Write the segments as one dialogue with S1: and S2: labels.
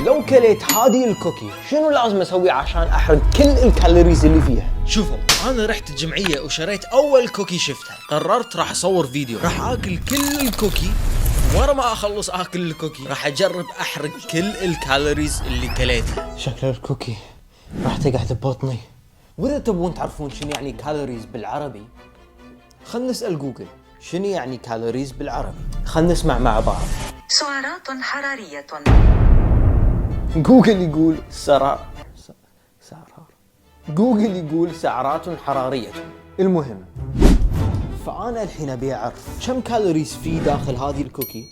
S1: لو كليت هذه الكوكي شنو لازم اسوي عشان احرق كل الكالوريز اللي فيها؟
S2: شوفوا، انا رحت الجمعية وشريت اول كوكي شفتها. قررت راح اصور فيديو، راح اكل كل الكوكي. ورا ما اخلص اكل الكوكي راح اجرب احرق كل الكالوريز اللي كليتها.
S1: شكل الكوكي راح تقعد ببطني. واذا تبون تعرفون شنو يعني كالوريز بالعربي، خلنا نسأل جوجل شنو يعني كالوريز بالعربي. خلنا نسمع مع بعض.
S3: سعرات حرارية.
S1: جوجل يقول جوجل يقول سعرات حرارية. المهم، فأنا الحين أبي أعرف كم كالوريز في داخل هذه الكوكي،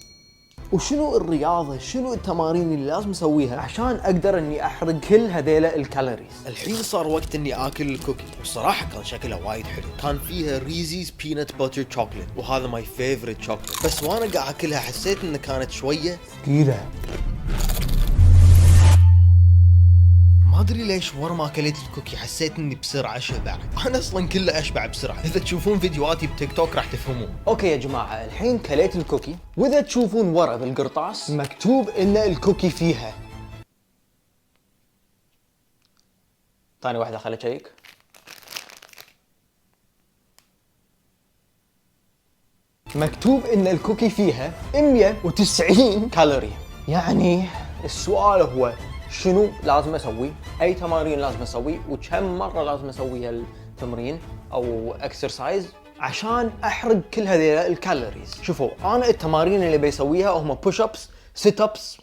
S1: وشنو الرياضة، شنو التمارين اللي لازم أسويها عشان أقدر إني أحرق كل هذيلا الكالوريز.
S2: الحين صار وقت اني اكل الكوكي، وصراحة كان شكلها وايد حلو. كان فيها ريزيز بينات باتر شوكليت، وهذا ماي فيفورت شوكليت. بس وانا قاعد اكلها حسيت ان كانت شوية
S1: ثقيلة.
S2: ما ادري ليش ورا ما اكلت الكوكي حسيت اني بسرعة اشبع. انا اصلا كله اشبع بسرعة. اذا تشوفون فيديوهاتي بتيك توك راح تفهمون.
S1: اوكي يا جماعة، الحين كليت الكوكي، واذا تشوفون ورا بالقرطاس مكتوب ان الكوكي فيها. ثاني واحدة خليني اشيك. مكتوب ان الكوكي فيها 190 كالوري. يعني السؤال هو شنو لازم اسوي؟ اي تمارين لازم اسوي؟ وكم مرة لازم اسوي هالتمرين او اكسرسايز عشان احرق كل هذه الكالوريز؟ شوفوا، انا التمارين اللي بيسويها هم بوش ابس، سيت ابس،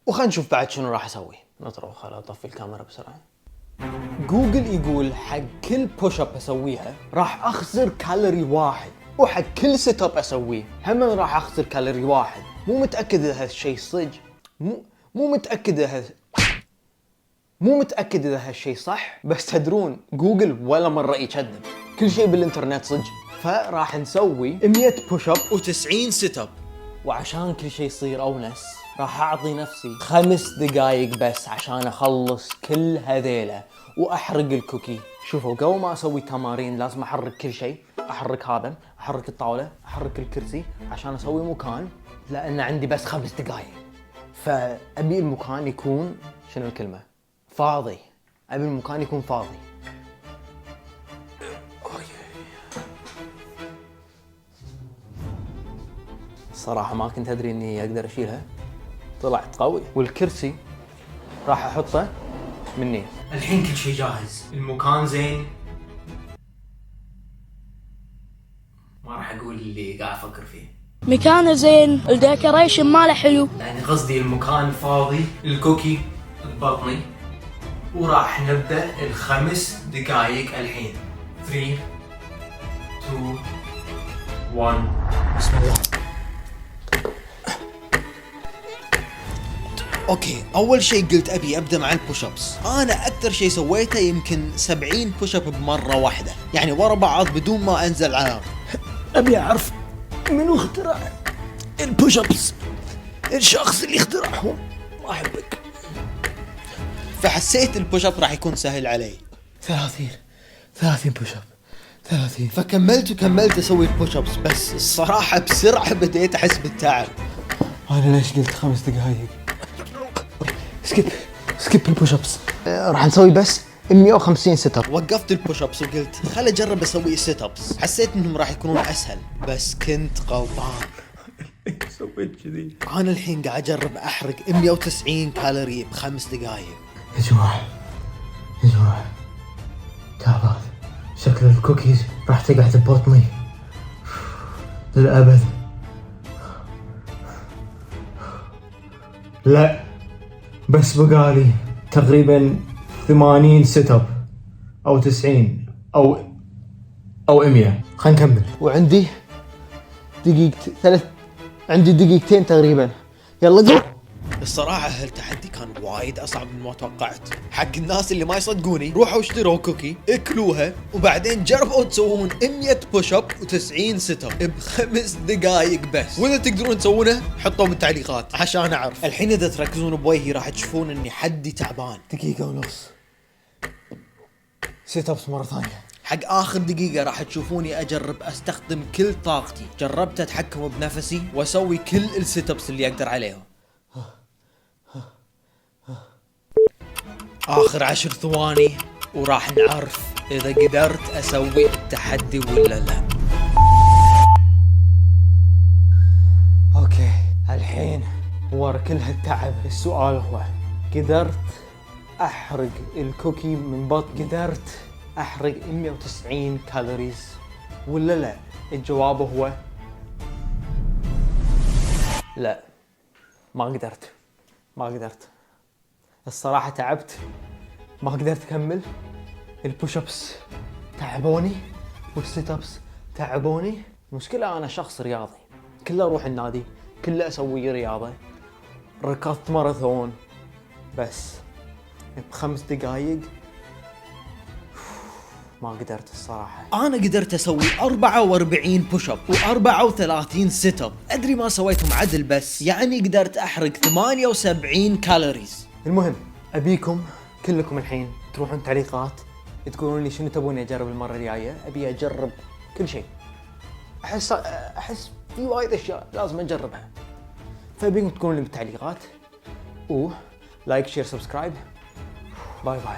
S1: وخلينا نشوف بعد شنو راح اسوي. نطروا، خل اطفي الكاميرا بسرعة. جوجل يقول حق كل بوش اب اسويها راح اخسر كالوري واحد، وحق كل سيت اب اسويه هم راح اخسر كالوري واحد. مو متاكد اذا هالشيء صج، مو متاكد اذا هالشيء صح، بس تدرون جوجل ولا مره يكذب، كل شيء بالانترنت صج. فراح نسوي 100 بوش اب
S2: و90 سيت اب.
S1: وعشان كل شيء يصير اونس راح اعطي نفسي 5 دقايق بس عشان اخلص كل هذيله واحرق الكوكي. شوفوا، قبل ما اسوي تمارين لازم احرك كل شيء. احرك هذا، احرك الطاوله، احرك الكرسي عشان اسوي مكان، لان عندي بس 5 دقايق. فابي المكان يكون، شنو الكلمه، فاضي. ابي المكان يكون فاضي. الصراحة ما كنت أدري إني أقدر أشيلها، طلعت قوي. والكرسي راح أحطه مني. الحين كل شيء جاهز، المكان زين. ما راح أقول اللي قاعد أفكر فيه.
S4: مكانه زين، الديكوريشن ماله حلو.
S1: يعني قصدي المكان فاضي، الكوكي ببطني، وراح نبدأ ال5 دقايق الحين. 3 2 1 بسم الله.
S2: اوكي، اول شيء قلت ابي ابدا مع البوش ابس. انا اكثر شيء سويته يمكن 70 بوش اب بمره واحده، يعني ورا بعض بدون ما انزل على.
S1: ابي اعرف منو اخترع البوش ابس. الشخص اللي اخترعهم ما احبك.
S2: فحسيت البوش اب راح يكون سهل علي.
S1: 30 بوش اب 30.
S2: فكملت اسوي البوش ابس، بس الصراحه بسرعه بديت احس بالتعب.
S1: انا ليش قلت 5 دقايق؟ سكيب البوش ابس. راح نسوي بس 150 سيت اب.
S2: وقفت البوش ابس وقلت خل اجرب اسوي السيت ابس. حسيت انهم راح يكونون اسهل، بس كنت غلطان.
S1: سويت كذي.
S2: انا الحين قاعد اجرب احرق 190 كالوري ب5 دقايق.
S1: يا جماعه تعبان. شكل الكوكيز راح تقعد ببطني للابد. لا، بس بقالي تقريبا 80 سيت اب او 90 او 100. خلينا نكمل. وعندي عندي دقيقتين تقريبا. يلا قول.
S2: الصراحة هالتحدي كان وايد أصعب من ما توقعت. حق الناس اللي ما يصدقوني، روحوا اشتروا كوكي، اكلوها، وبعدين جربوا تسوون 100 بوش اب و90 سيت اب ب5 دقايق بس. واذا تقدرون تسوونه حطوا بالتعليقات عشان اعرف. الحين اذا تركزون بوجهي راح تشوفون اني حدي تعبان.
S1: 1.5 دقيقة سيت ابس مرة ثانية.
S2: حق آخر دقيقة راح تشوفوني أجرب أستخدم كل طاقتي. جربت أتحكم بنفسي وأسوي كل السيت ابس اللي أقدر عليهم. اخر 10 ثواني وراح نعرف اذا قدرت اسوي التحدي ولا لا.
S1: اوكي الحين ورا كل هالتعب السؤال هو قدرت احرق الكوكي من بطن، قدرت احرق 190 كالوريز ولا لا؟ الجواب هو لا، ما قدرت. الصراحة تعبت، ما قدرت اكمل. البوش ابس تعبوني والسيت ابس تعبوني. المشكلة انا شخص رياضي، كله اروح النادي، كله اسوي رياضة، ركضت ماراثون، بس ب5 دقايق ما قدرت الصراحة.
S2: انا قدرت اسوي 44 بوش اب و34 سيت اب. ادري ما سويتهم عدل، بس يعني قدرت احرق 78 كالوريز.
S1: المهم ابيكم كلكم الحين تروحون تعليقات تقولون لي شنو تبوني اجرب المرة الجاية. ابي اجرب كل شيء، احس في وايد اشياء لازم اجربها، فابيكم تقولون لي بالتعليقات. لايك شير سبسكرايب. باي باي.